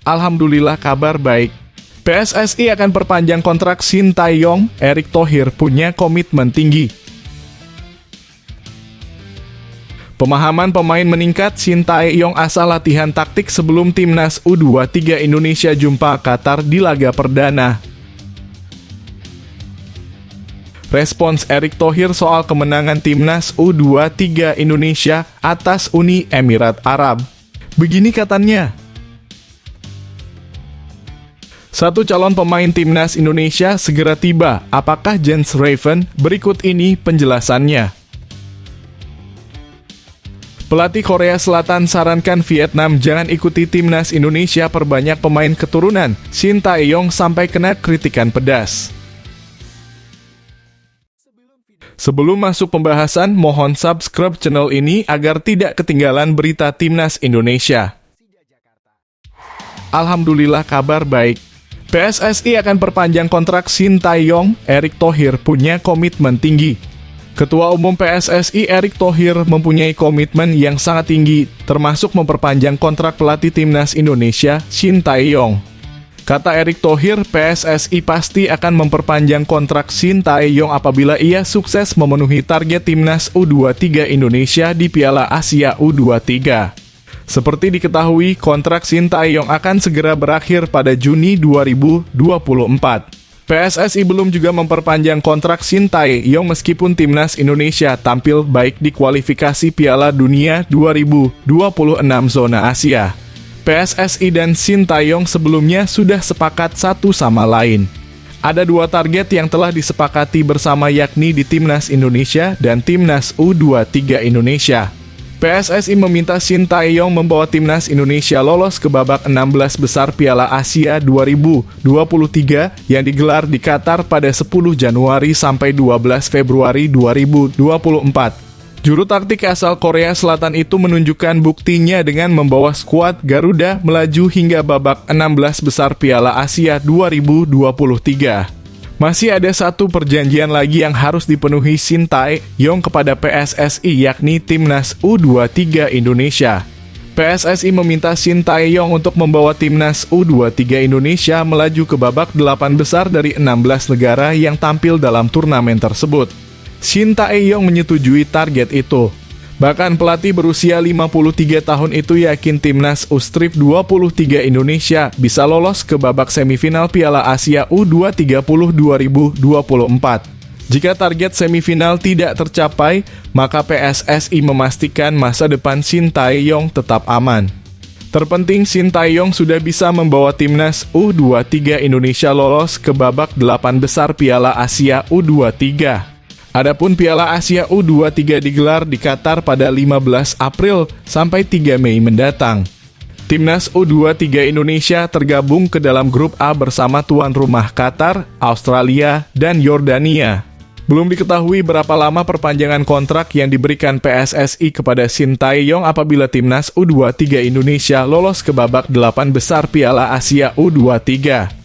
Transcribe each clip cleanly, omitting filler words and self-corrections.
Alhamdulillah kabar baik. PSSI akan perpanjang kontrak Sintayong, Erick Thohir punya komitmen tinggi. Pemahaman pemain meningkat, Sintayong asal latihan taktik sebelum timnas U23 Indonesia jumpa Qatar di laga perdana. Respons Erick Thohir soal kemenangan timnas U23 Indonesia atas Uni Emirat Arab. Begini katanya. Satu calon pemain timnas Indonesia segera tiba. Apakah Jens Raven? Berikut ini penjelasannya. Pelatih Korea Selatan sarankan Vietnam jangan ikuti timnas Indonesia perbanyak pemain keturunan. Sintayong sampai kena kritikan pedas. Sebelum masuk pembahasan, mohon subscribe channel ini agar tidak ketinggalan berita timnas Indonesia. Alhamdulillah kabar baik. PSSI akan perpanjang kontrak Sintayong, Erick Thohir punya komitmen tinggi. Ketua Umum PSSI Erick Thohir mempunyai komitmen yang sangat tinggi, termasuk memperpanjang kontrak pelatih timnas Indonesia, Sintayong. Kata Erick Thohir, PSSI pasti akan memperpanjang kontrak Sintayong apabila ia sukses memenuhi target timnas U23 Indonesia di Piala Asia U23. Seperti diketahui, kontrak Sintayong akan segera berakhir pada Juni 2024. PSSI belum juga memperpanjang kontrak Sintayong meskipun timnas Indonesia tampil baik di kualifikasi Piala Dunia 2026 zona Asia. PSSI dan Sintayong sebelumnya sudah sepakat satu sama lain. Ada dua target yang telah disepakati bersama yakni di timnas Indonesia dan timnas U23 Indonesia. PSSI meminta Sintayong membawa timnas Indonesia lolos ke babak 16 besar Piala Asia 2023 yang digelar di Qatar pada 10 Januari sampai 12 Februari 2024. Juru taktik asal Korea Selatan itu menunjukkan buktinya dengan membawa skuad Garuda melaju hingga babak 16 besar Piala Asia 2023. Masih ada satu perjanjian lagi yang harus dipenuhi Sintayong kepada PSSI yakni timnas U23 Indonesia. PSSI meminta Sintayong untuk membawa timnas U23 Indonesia melaju ke babak 8 besar dari 16 negara yang tampil dalam turnamen tersebut. Sintayong menyetujui target itu. Bahkan pelatih berusia 53 tahun itu yakin timnas U23 Indonesia bisa lolos ke babak semifinal Piala Asia U20 2024. Jika target semifinal tidak tercapai, maka PSSI memastikan masa depan Sintayong tetap aman. Terpenting, Sintayong sudah bisa membawa timnas U23 Indonesia lolos ke babak 8 besar Piala Asia U23. Adapun Piala Asia U23 digelar di Qatar pada 15 April sampai 3 Mei mendatang. Timnas U23 Indonesia tergabung ke dalam grup A bersama tuan rumah Qatar, Australia, dan Yordania. Belum diketahui berapa lama perpanjangan kontrak yang diberikan PSSI kepada Sintayong apabila timnas U23 Indonesia lolos ke babak 8 besar Piala Asia U23.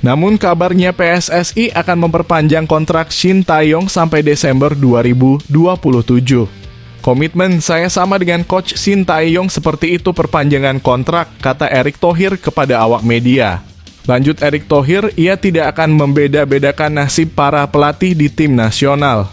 Namun kabarnya PSSI akan memperpanjang kontrak Sintayong sampai Desember 2027. Komitmen saya sama dengan Coach Sintayong seperti itu perpanjangan kontrak, kata Erick Thohir kepada awak media. Lanjut Erick Thohir, ia tidak akan membeda-bedakan nasib para pelatih di tim nasional.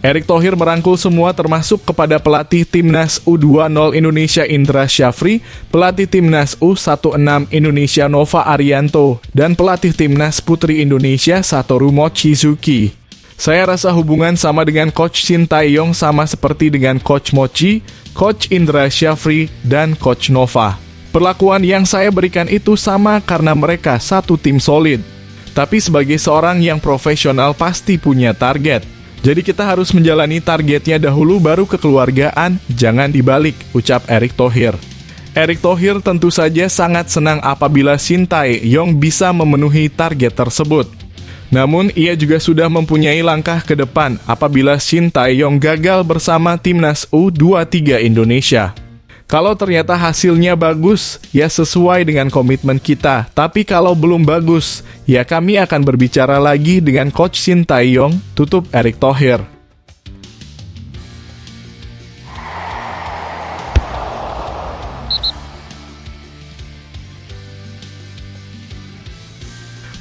Erick Thohir merangkul semua termasuk kepada pelatih timnas U20 Indonesia Indra Syafri, pelatih timnas U16 Indonesia Nova Arianto, dan pelatih timnas Putri Indonesia Satoru Mochizuki. Saya rasa hubungan sama dengan Coach Sintayong sama seperti dengan Coach Mochi, Coach Indra Syafri, dan Coach Nova. Perlakuan yang saya berikan itu sama karena mereka satu tim solid. Tapi sebagai seorang yang profesional pasti punya target. Jadi kita harus menjalani targetnya dahulu baru kekeluargaan, jangan dibalik, ucap Erick Thohir. Erick Thohir tentu saja sangat senang apabila Sintayong bisa memenuhi target tersebut. Namun ia juga sudah mempunyai langkah ke depan apabila Sintayong gagal bersama timnas U23 Indonesia. Kalau ternyata hasilnya bagus, ya sesuai dengan komitmen kita. Tapi kalau belum bagus, ya kami akan berbicara lagi dengan Coach Sintayong, tutup Erick Thohir.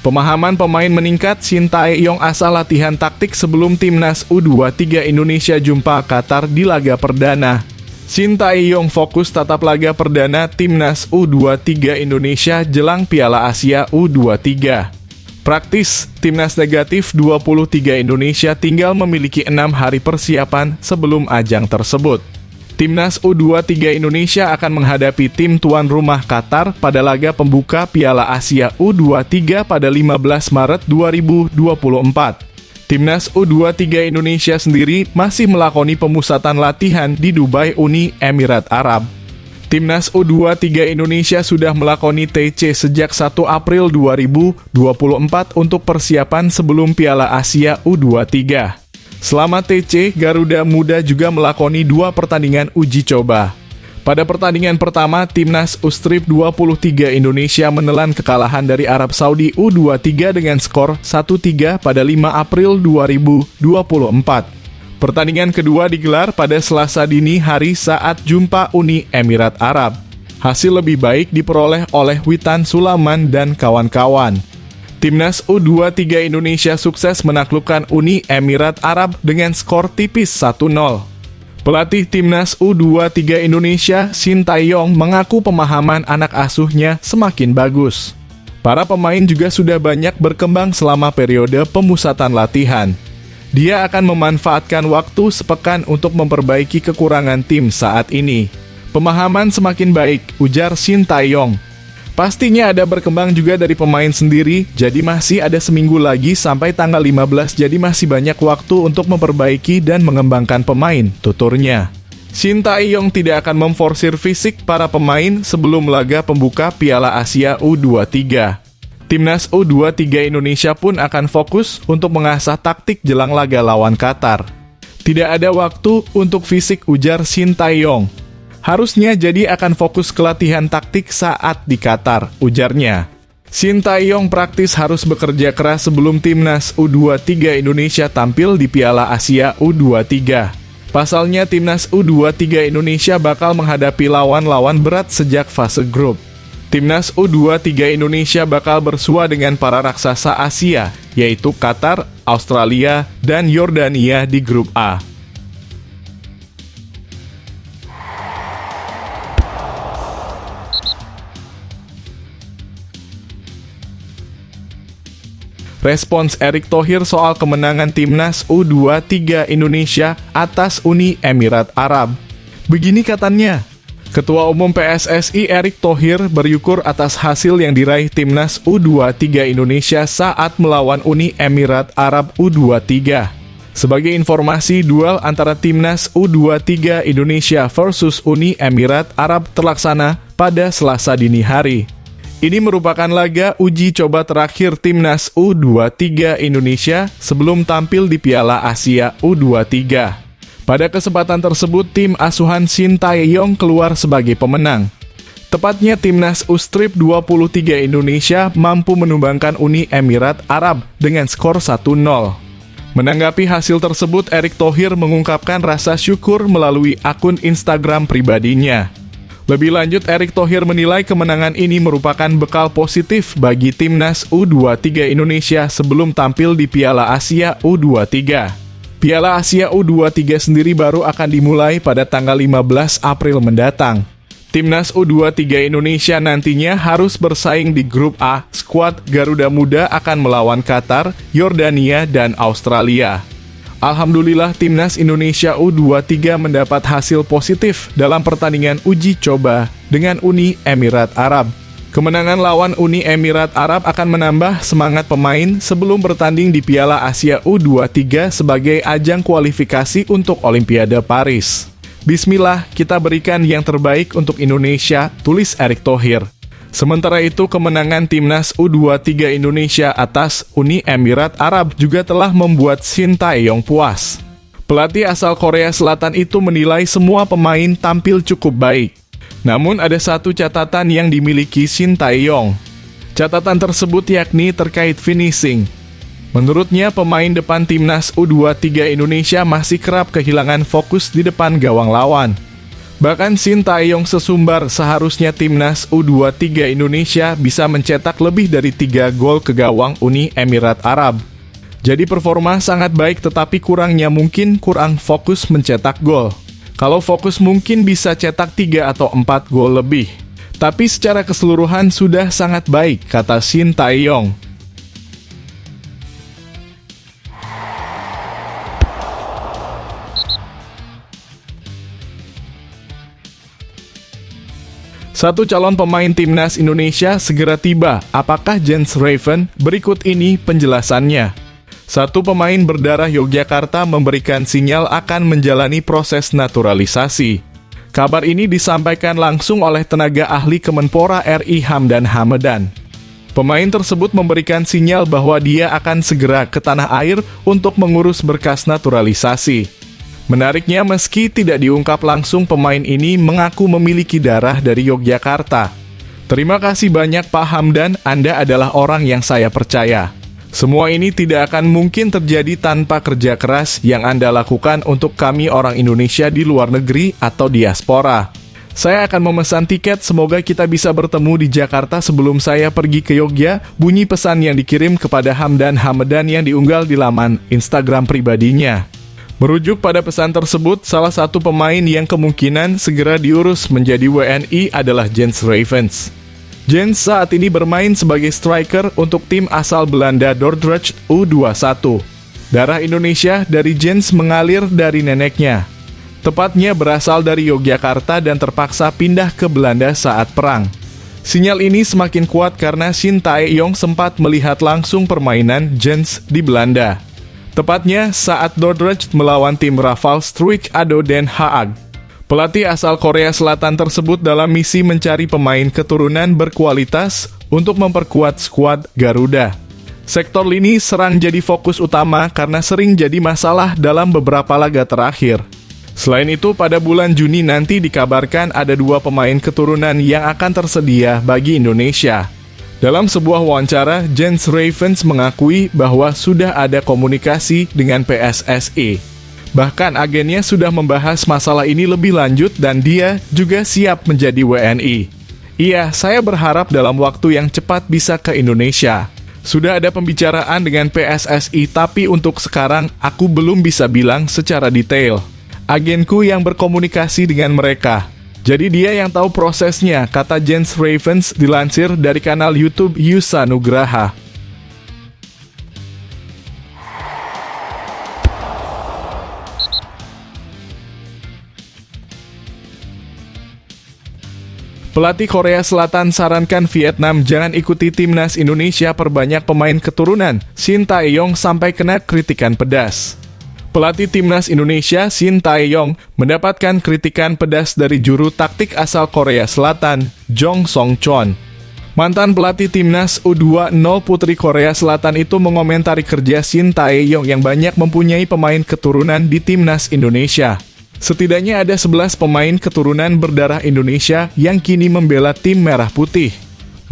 Pemahaman pemain meningkat, Shin Tae-yong asal latihan taktik sebelum timnas U23 Indonesia jumpa Qatar di laga perdana. Shin Tae-yong fokus tatap laga perdana timnas U23 Indonesia jelang Piala Asia U23. Praktis, timnas negatif 23 Indonesia tinggal memiliki 6 hari persiapan sebelum ajang tersebut. Timnas U23 Indonesia akan menghadapi tim tuan rumah Qatar pada laga pembuka Piala Asia U23 pada 15 Maret 2024. Timnas U23 Indonesia sendiri masih melakoni pemusatan latihan di Dubai, Uni Emirat Arab. Timnas U23 Indonesia sudah melakoni TC sejak 1 April 2024 untuk persiapan sebelum Piala Asia U23. Selama TC, Garuda Muda juga melakoni 2 pertandingan uji coba. Pada pertandingan pertama, timnas U-Strip 23 Indonesia menelan kekalahan dari Arab Saudi U23 dengan skor 1-3 pada 5 April 2024. Pertandingan kedua digelar pada Selasa dini hari saat jumpa Uni Emirat Arab. Hasil lebih baik diperoleh oleh Witan Sulaiman dan kawan-kawan. Timnas U23 Indonesia sukses menaklukkan Uni Emirat Arab dengan skor tipis 1-0. Pelatih Timnas U23 Indonesia, Shin Tae-yong, mengaku pemahaman anak asuhnya semakin bagus. Para pemain juga sudah banyak berkembang selama periode pemusatan latihan. Dia akan memanfaatkan waktu sepekan untuk memperbaiki kekurangan tim saat ini. Pemahaman semakin baik, ujar Shin Tae-yong. Pastinya ada berkembang juga dari pemain sendiri, jadi masih ada seminggu lagi sampai tanggal 15, jadi masih banyak waktu untuk memperbaiki dan mengembangkan pemain, tuturnya. Shin Tae-yong tidak akan memforsir fisik para pemain sebelum laga pembuka Piala Asia U23. Timnas U23 Indonesia pun akan fokus untuk mengasah taktik jelang laga lawan Qatar. Tidak ada waktu untuk fisik, ujar Shin Tae-yong. Harusnya jadi akan fokus ke latihan taktik saat di Qatar, ujarnya. Shin Tae-yong praktis harus bekerja keras sebelum timnas U23 Indonesia tampil di Piala Asia U23. Pasalnya timnas U23 Indonesia bakal menghadapi lawan-lawan berat sejak fase grup. Timnas U23 Indonesia bakal bersua dengan para raksasa Asia, yaitu Qatar, Australia, dan Yordania di grup A. Respons Erick Thohir soal kemenangan timnas U23 Indonesia atas Uni Emirat Arab. Begini katanya, Ketua Umum PSSI Erick Thohir bersyukur atas hasil yang diraih timnas U23 Indonesia saat melawan Uni Emirat Arab U23. Sebagai informasi, duel antara timnas U23 Indonesia versus Uni Emirat Arab terlaksana pada Selasa dini hari. Ini merupakan laga uji coba terakhir timnas U23 Indonesia sebelum tampil di Piala Asia U23. Pada kesempatan tersebut, tim asuhan Shin Tae-yong keluar sebagai pemenang. Tepatnya timnas U-Strip 23 Indonesia mampu menumbangkan Uni Emirat Arab dengan skor 1-0. Menanggapi hasil tersebut, Erick Thohir mengungkapkan rasa syukur melalui akun Instagram pribadinya. Lebih lanjut, Erick Thohir menilai kemenangan ini merupakan bekal positif bagi timnas U23 Indonesia sebelum tampil di Piala Asia U23. Piala Asia U23 sendiri baru akan dimulai pada tanggal 15 April mendatang. Timnas U23 Indonesia nantinya harus bersaing di grup A. Skuad Garuda Muda akan melawan Qatar, Yordania, dan Australia. Alhamdulillah, timnas Indonesia U23 mendapat hasil positif dalam pertandingan uji coba dengan Uni Emirat Arab. Kemenangan lawan Uni Emirat Arab akan menambah semangat pemain sebelum bertanding di Piala Asia U23 sebagai ajang kualifikasi untuk Olimpiade Paris. Bismillah, kita berikan yang terbaik untuk Indonesia, tulis Erick Thohir. Sementara itu, kemenangan timnas U23 Indonesia atas Uni Emirat Arab juga telah membuat Shin Tae-yong puas. Pelatih asal Korea Selatan itu menilai semua pemain tampil cukup baik. Namun ada satu catatan yang dimiliki Shin Tae-yong. Catatan tersebut yakni terkait finishing. Menurutnya, pemain depan timnas U23 Indonesia masih kerap kehilangan fokus di depan gawang lawan. Bahkan Shin Tae-yong sesumbar seharusnya timnas U23 Indonesia bisa mencetak lebih dari 3 gol ke gawang Uni Emirat Arab. Jadi performa sangat baik, tetapi kurangnya mungkin kurang fokus mencetak gol. Kalau fokus mungkin bisa cetak 3 atau 4 gol lebih. Tapi secara keseluruhan sudah sangat baik, kata Shin Tae-yong. Satu calon pemain timnas Indonesia segera tiba. Apakah Jens Raven? Berikut ini penjelasannya. Satu pemain berdarah Yogyakarta memberikan sinyal akan menjalani proses naturalisasi. Kabar ini disampaikan langsung oleh tenaga ahli Kemenpora RI Hamdan Hamadan. Pemain tersebut memberikan sinyal bahwa dia akan segera ke tanah air untuk mengurus berkas naturalisasi. Menariknya, meski tidak diungkap langsung, pemain ini mengaku memiliki darah dari Yogyakarta. Terima kasih banyak Pak Hamdan, Anda adalah orang yang saya percaya. Semua ini tidak akan mungkin terjadi tanpa kerja keras yang Anda lakukan untuk kami orang Indonesia di luar negeri atau diaspora. Saya akan memesan tiket, semoga kita bisa bertemu di Jakarta sebelum saya pergi ke Yogya, bunyi pesan yang dikirim kepada Hamdan Hamadan yang diunggah di laman Instagram pribadinya. Merujuk pada pesan tersebut, salah satu pemain yang kemungkinan segera diurus menjadi WNI adalah Jens Ravens. Jens saat ini bermain sebagai striker untuk tim asal Belanda Dordrecht U21. Darah Indonesia dari Jens mengalir dari neneknya. Tepatnya berasal dari Yogyakarta dan terpaksa pindah ke Belanda saat perang. Sinyal ini semakin kuat karena Shin Tae-yong sempat melihat langsung permainan Jens di Belanda. Tepatnya saat Dordrecht melawan tim Rafale Struik Ado Den Haag. Pelatih asal Korea Selatan tersebut dalam misi mencari pemain keturunan berkualitas untuk memperkuat skuad Garuda. Sektor lini serang jadi fokus utama karena sering jadi masalah dalam beberapa laga terakhir. Selain itu, pada bulan Juni nanti dikabarkan ada 2 pemain keturunan yang akan tersedia bagi Indonesia. Dalam sebuah wawancara, Jens Ravens mengakui bahwa sudah ada komunikasi dengan PSSI. Bahkan agennya sudah membahas masalah ini lebih lanjut dan dia juga siap menjadi WNI. Iya, saya berharap dalam waktu yang cepat bisa ke Indonesia. Sudah ada pembicaraan dengan PSSI, tapi untuk sekarang aku belum bisa bilang secara detail. Agenku yang berkomunikasi dengan mereka. Jadi dia yang tahu prosesnya, kata Jens Ravens dilansir dari kanal YouTube Yusa Nugraha. Pelatih Korea Selatan sarankan Vietnam jangan ikuti timnas Indonesia perbanyak pemain keturunan. Shin Tae-yong sampai kena kritikan pedas. Pelatih timnas Indonesia Shin Tae-yong mendapatkan kritikan pedas dari juru taktik asal Korea Selatan, Jong Song-chon. Mantan pelatih timnas U20 Putri Korea Selatan itu mengomentari kerja Shin Tae-yong yang banyak mempunyai pemain keturunan di timnas Indonesia. Setidaknya ada 11 pemain keturunan berdarah Indonesia yang kini membela tim Merah Putih.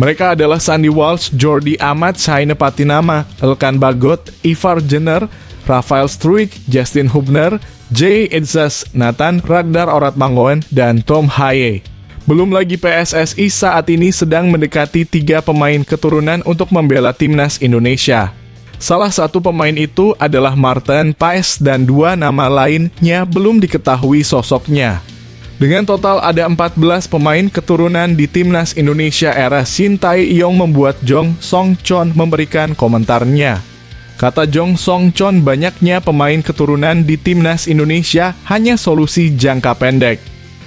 Mereka adalah Sandy Walsh, Jordi Amat, Shaine Patinama, Elkan Bagot, Ivar Jenner, Rafale Struik, Justin Hubner, Jay Idzas, Nathan Ragnar Oratmangoen, dan Tom Haye. Belum lagi PSSI saat ini sedang mendekati 3 pemain keturunan untuk membela timnas Indonesia. Salah satu pemain itu adalah Martin Paes dan 2 nama lainnya belum diketahui sosoknya. Dengan total ada 14 pemain keturunan di timnas Indonesia era Shin Tae-yong membuat Jong Song-chon memberikan komentarnya. Kata Jong Song-chon, banyaknya pemain keturunan di timnas Indonesia hanya solusi jangka pendek.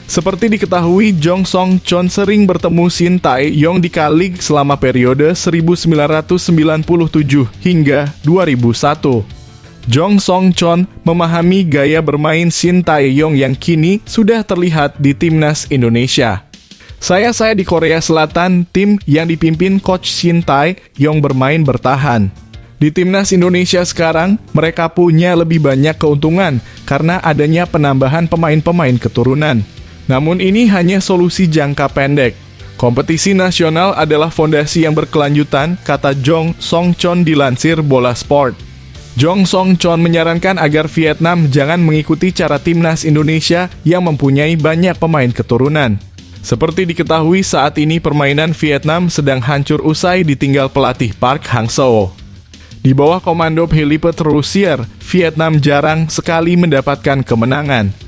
Seperti diketahui, Jong Song-chon sering bertemu Shin Tae-yong di K-League selama periode 1997 hingga 2001. Jong Song-chon memahami gaya bermain Shin Tae-yong yang kini sudah terlihat di timnas Indonesia. Saya di Korea Selatan, tim yang dipimpin Coach Shin Tae-yong bermain bertahan. Di timnas Indonesia sekarang, mereka punya lebih banyak keuntungan karena adanya penambahan pemain-pemain keturunan. Namun ini hanya solusi jangka pendek. Kompetisi nasional adalah fondasi yang berkelanjutan, kata Jong Song-chon dilansir Bola Sport. Jong Song Chon menyarankan agar Vietnam jangan mengikuti cara timnas Indonesia yang mempunyai banyak pemain keturunan. Seperti diketahui saat ini permainan Vietnam sedang hancur usai ditinggal pelatih Park Hang-seo. Di bawah komando Philippe Troussier, Vietnam jarang sekali mendapatkan kemenangan.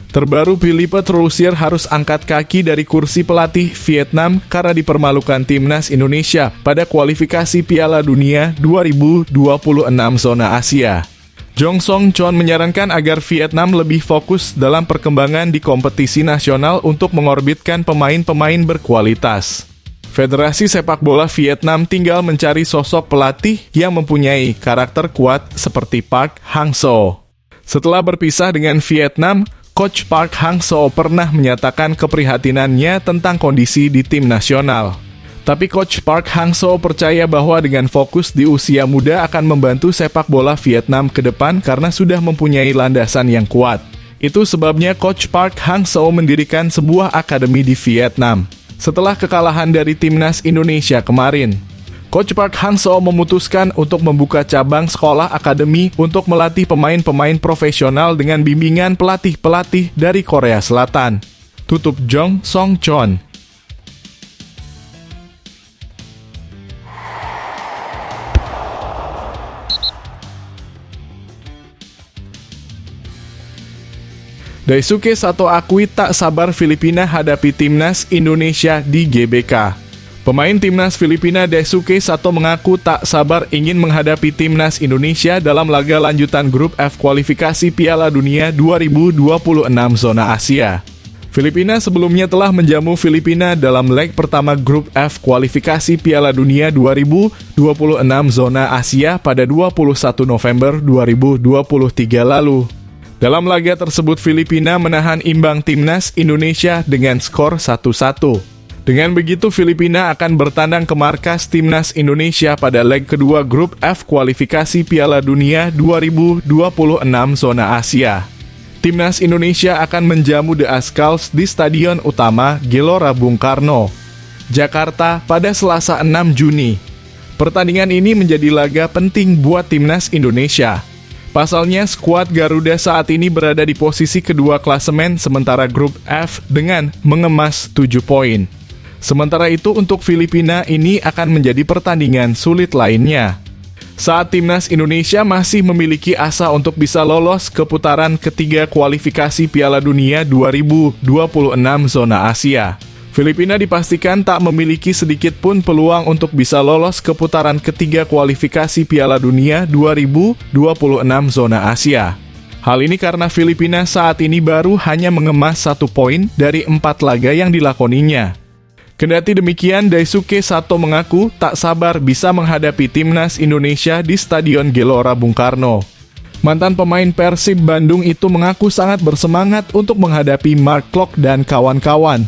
Terbaru Philippe Troussier harus angkat kaki dari kursi pelatih Vietnam karena dipermalukan timnas Indonesia pada kualifikasi Piala Dunia 2026 zona Asia. Jong Song Chon menyarankan agar Vietnam lebih fokus dalam perkembangan di kompetisi nasional untuk mengorbitkan pemain-pemain berkualitas. Federasi Sepak Bola Vietnam tinggal mencari sosok pelatih yang mempunyai karakter kuat seperti Park Hang-seo. Setelah berpisah dengan Vietnam, Coach Park Hang-seo pernah menyatakan keprihatinannya tentang kondisi di tim nasional. Tapi Coach Park Hang-seo percaya bahwa dengan fokus di usia muda akan membantu sepak bola Vietnam ke depan karena sudah mempunyai landasan yang kuat. Itu sebabnya Coach Park Hang-seo mendirikan sebuah akademi di Vietnam. Setelah kekalahan dari timnas Indonesia kemarin, Coach Park Hang-seo memutuskan untuk membuka cabang sekolah akademi untuk melatih pemain-pemain profesional dengan bimbingan pelatih-pelatih dari Korea Selatan. Tutup Jong Song Chon. Daisuke Sato akui tak sabar Filipina hadapi timnas Indonesia di GBK. Pemain timnas Filipina Daisuke Sato mengaku tak sabar ingin menghadapi timnas Indonesia dalam laga lanjutan grup F kualifikasi Piala Dunia 2026 zona Asia. Filipina sebelumnya telah menjamu Filipina dalam leg pertama grup F kualifikasi Piala Dunia 2026 zona Asia pada 21 November 2023 lalu. Dalam laga tersebut Filipina menahan imbang timnas Indonesia dengan skor 1-1. Dengan begitu, Filipina akan bertandang ke markas timnas Indonesia pada leg kedua grup F kualifikasi Piala Dunia 2026 zona Asia. Timnas Indonesia akan menjamu The Azkals di Stadion Utama Gelora Bung Karno, Jakarta pada Selasa 6 Juni. Pertandingan ini menjadi laga penting buat timnas Indonesia. Pasalnya, skuad Garuda saat ini berada di posisi kedua klasemen sementara grup F dengan mengemas 7 poin. Sementara itu untuk Filipina ini akan menjadi pertandingan sulit lainnya. Saat timnas Indonesia masih memiliki asa untuk bisa lolos ke putaran ketiga kualifikasi Piala Dunia 2026 zona Asia. Filipina dipastikan tak memiliki sedikit pun peluang untuk bisa lolos ke putaran ketiga kualifikasi Piala Dunia 2026 zona Asia. Hal ini karena Filipina saat ini baru hanya mengemas 1 poin dari 4 laga yang dilakoninya. Kendati demikian, Daisuke Sato mengaku tak sabar bisa menghadapi timnas Indonesia di Stadion Gelora Bung Karno. Mantan pemain Persib Bandung itu mengaku sangat bersemangat untuk menghadapi Mark Klok dan kawan-kawan.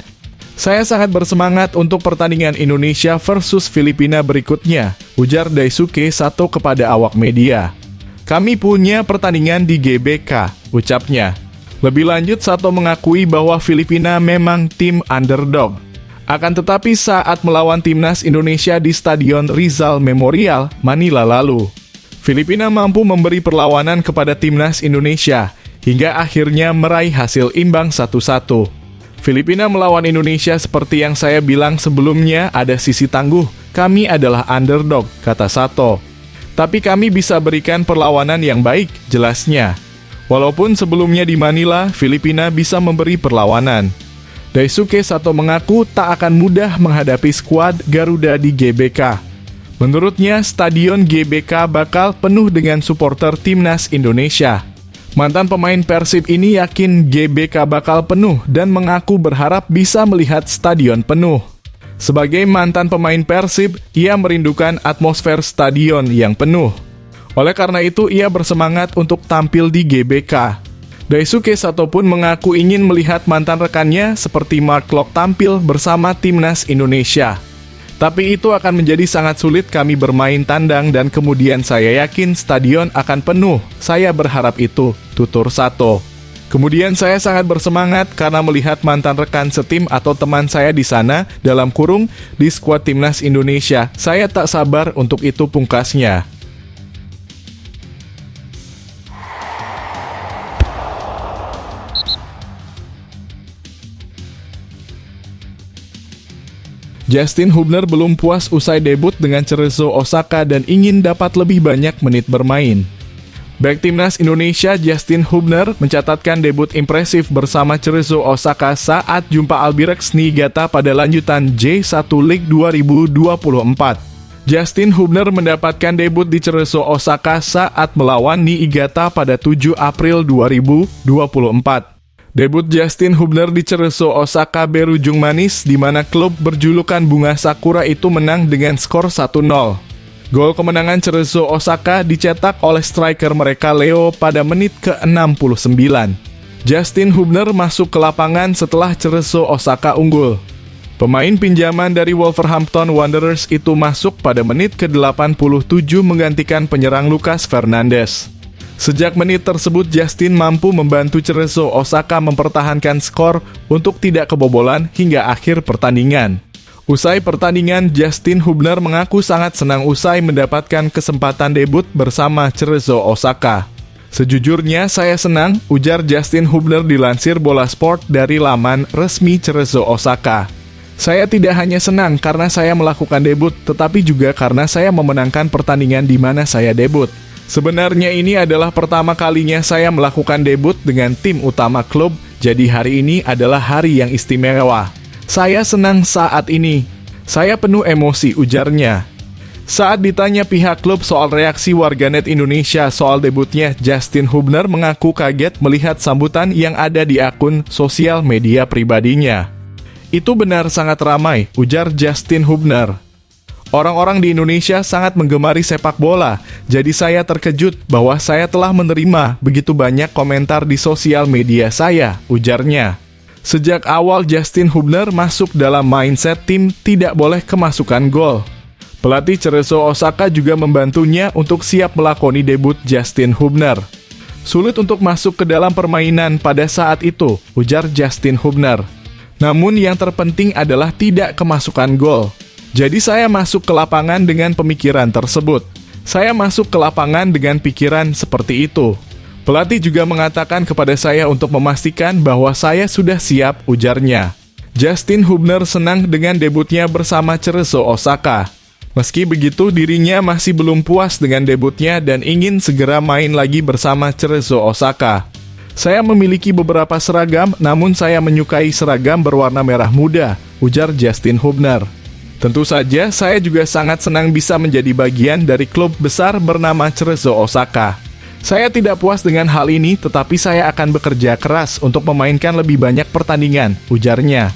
Saya sangat bersemangat untuk pertandingan Indonesia versus Filipina berikutnya, ujar Daisuke Sato kepada awak media. Kami punya pertandingan di GBK, ucapnya. Lebih lanjut, Sato mengakui bahwa Filipina memang tim underdog. Akan tetapi saat melawan timnas Indonesia di Stadion Rizal Memorial, Manila lalu, Filipina mampu memberi perlawanan kepada timnas Indonesia hingga akhirnya meraih hasil imbang 1-1. Filipina melawan Indonesia seperti yang saya bilang sebelumnya ada sisi tangguh, kami adalah underdog, kata Sato. Tapi kami bisa berikan perlawanan yang baik, jelasnya. Walaupun sebelumnya di Manila, Filipina bisa memberi perlawanan. Daisuke Sato mengaku tak akan mudah menghadapi skuad Garuda di GBK. Menurutnya, Stadion GBK bakal penuh dengan supporter timnas Indonesia. Mantan pemain Persib ini yakin GBK bakal penuh dan mengaku berharap bisa melihat stadion penuh. Sebagai mantan pemain Persib, ia merindukan atmosfer stadion yang penuh. Oleh karena itu, ia bersemangat untuk tampil di GBK. Daisuke Sato pun mengaku ingin melihat mantan rekannya seperti Mark Klok tampil bersama timnas Indonesia. Tapi itu akan menjadi sangat sulit kami bermain tandang dan kemudian saya yakin stadion akan penuh. Saya berharap itu, tutur Sato. Kemudian saya sangat bersemangat karena melihat mantan rekan setim atau teman saya di sana, dalam kurung, di skuad timnas Indonesia. Saya tak sabar untuk itu, pungkasnya. Justin Hubner belum puas usai debut dengan Cerezo Osaka dan ingin dapat lebih banyak menit bermain. Bek timnas Indonesia Justin Hubner mencatatkan debut impresif bersama Cerezo Osaka saat jumpa Albirex Niigata pada lanjutan J1 League 2024. Justin Hubner mendapatkan debut di Cerezo Osaka saat melawan Niigata pada 7 April 2024. Debut Justin Hubner di Cerezo Osaka berujung manis di mana klub berjulukan Bunga Sakura itu menang dengan skor 1-0. Gol kemenangan Cerezo Osaka dicetak oleh striker mereka Leo pada menit ke-69. Justin Hubner masuk ke lapangan setelah Cerezo Osaka unggul. Pemain pinjaman dari Wolverhampton Wanderers itu masuk pada menit ke-87 menggantikan penyerang Lucas Fernandes. Sejak menit tersebut Justin mampu membantu Cerezo Osaka mempertahankan skor untuk tidak kebobolan hingga akhir pertandingan. Usai pertandingan, Justin Hubner mengaku sangat senang usai mendapatkan kesempatan debut bersama Cerezo Osaka. Sejujurnya saya senang, ujar Justin Hubner dilansir Bola Sport dari laman resmi Cerezo Osaka. Saya tidak hanya senang karena saya melakukan debut, tetapi juga karena saya memenangkan pertandingan di mana saya debut. Sebenarnya ini adalah pertama kalinya saya melakukan debut dengan tim utama klub, jadi hari ini adalah hari yang istimewa. Saya senang saat ini. Saya penuh emosi, ujarnya. Saat ditanya pihak klub soal reaksi warganet Indonesia soal debutnya, Justin Hubner mengaku kaget melihat sambutan yang ada di akun sosial media pribadinya. Itu benar sangat ramai, ujar Justin Hubner. Orang-orang di Indonesia sangat menggemari sepak bola, jadi saya terkejut bahwa saya telah menerima begitu banyak komentar di sosial media saya, ujarnya. Sejak awal Justin Hubner masuk dalam mindset tim tidak boleh kemasukan gol. Pelatih Cerezo Osaka juga membantunya untuk siap melakoni debut Justin Hubner. Sulit untuk masuk ke dalam permainan pada saat itu, ujar Justin Hubner. Namun yang terpenting adalah tidak kemasukan gol. Jadi saya masuk ke lapangan dengan pemikiran tersebut. Saya masuk ke lapangan dengan pikiran seperti itu. Pelatih juga mengatakan kepada saya untuk memastikan bahwa saya sudah siap, ujarnya. Justin Hubner senang dengan debutnya bersama Cerezo Osaka. Meski begitu, dirinya masih belum puas dengan debutnya dan ingin segera main lagi bersama Cerezo Osaka. Saya memiliki beberapa seragam, namun saya menyukai seragam berwarna merah muda, ujar Justin Hubner. Tentu saja, saya juga sangat senang bisa menjadi bagian dari klub besar bernama Cerezo Osaka. Saya tidak puas dengan hal ini, tetapi saya akan bekerja keras untuk memainkan lebih banyak pertandingan, ujarnya.